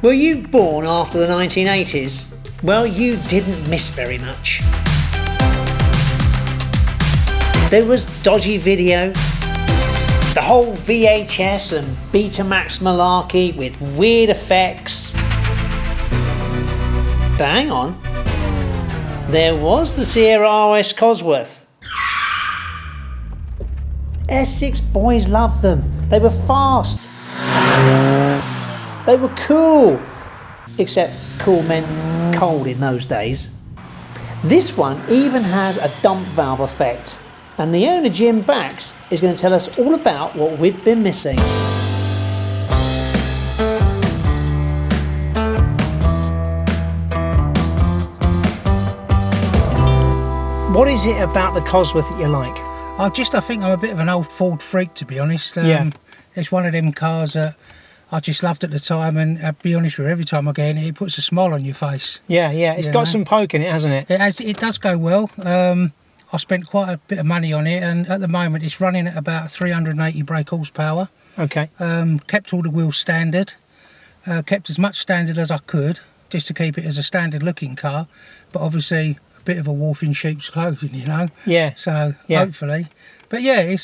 Were you born after the 1980s? Well, you didn't miss very much. There was dodgy video, the whole VHS and Betamax malarkey with weird effects. But hang on, there was the Sierra Cosworth. Essex boys loved them. They were fast. They were cool. Except cool meant cold in those days. This one even has a dump valve effect. And the owner, Jim Bax, is going to tell us all about what we've been missing. What is it about the Cosworth that you like? I think I'm a bit of an old Ford freak, to be honest. Yeah. It's one of them cars that I just loved at the time, and I'll be honest with you, every time I get in it, it puts a smile on your face. Yeah, it's got some poke in it, hasn't it? It does go well. I spent quite a bit of money on it, and at the moment it's running at about 380 brake horsepower. Okay. Kept all the wheels standard. Kept as much standard as I could, just to keep it as a standard looking car, but obviously a bit of a wolf in sheep's clothing, you know. Yeah. So hopefully, but yeah, it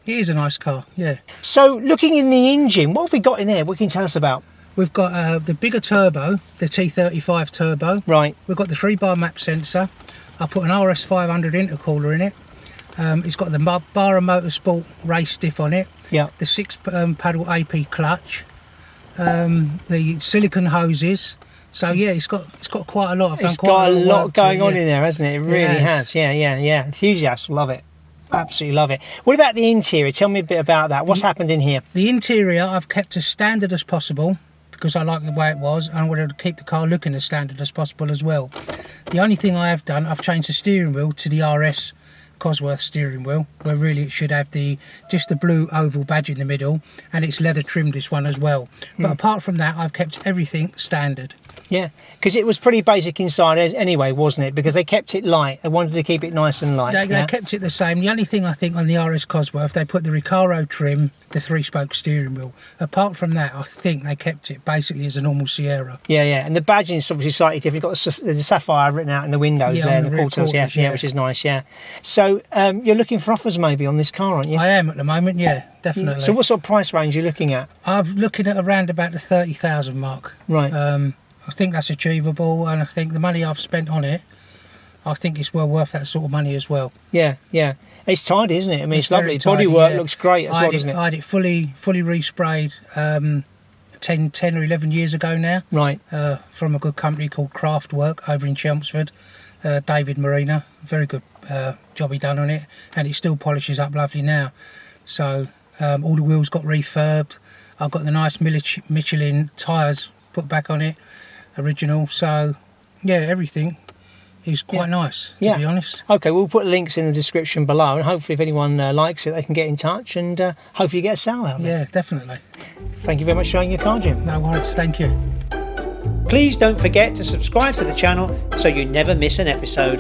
is a nice car. Yeah. So looking in the engine, what have we got in there? What can you tell us about? We've got the bigger turbo, the T35 turbo. Right. We've got the 3-bar map sensor. I put an RS500 intercooler in it. It's got the Barra Motorsport race diff on it. Yeah. The 6-pedal AP clutch. The silicone hoses. So yeah, it's got quite a lot. It's got a lot going on in there, hasn't it? It really has. Yeah. Enthusiasts love it. Absolutely love it. What about the interior? Tell me a bit about that. What's happened in here? The interior I've kept as standard as possible because I like the way it was, and I wanted to keep the car looking as standard as possible as well. The only thing I have done, I've changed the steering wheel to the RS Cosworth steering wheel, where really it should have just the blue oval badge in the middle, and it's leather trimmed, this one as well. But apart from that, I've kept everything standard. Yeah, because it was pretty basic inside anyway, wasn't it? Because they kept it light. They wanted to keep it nice and light. They kept it the same. The only thing I think on the RS Cosworth, they put the Recaro trim, the 3-spoke steering wheel. Apart from that, I think they kept it basically as a normal Sierra. Yeah, and the badging is obviously slightly different. You've got the Sapphire written out in the windows there, the quarters, yeah, which is nice, yeah. So you're looking for offers maybe on this car, aren't you? I am at the moment, yeah, definitely. So what sort of price range are you looking at? I'm looking at around about the 30,000 mark. Right. I think that's achievable, and I think the money I've spent on it, I think it's well worth that sort of money as well. Yeah. It's tidy, isn't it? I mean, it's lovely. Bodywork looks great as well, doesn't it? I had it fully resprayed 10 or 11 years ago now. Right. From a good company called Craftwork over in Chelmsford. David Marina, very good job he done on it, and it still polishes up lovely now. So all the wheels got refurbed. I've got the nice Michelin tyres put back on it, original. So yeah, everything is quite nice, to be honest. Okay, we'll put links in the description below, and hopefully if anyone likes it, they can get in touch, and hopefully get a sale out of it. Yeah, definitely. Thank you very much for showing your car, Jim. No worries, thank you. Please don't forget to subscribe to the channel so you never miss an episode.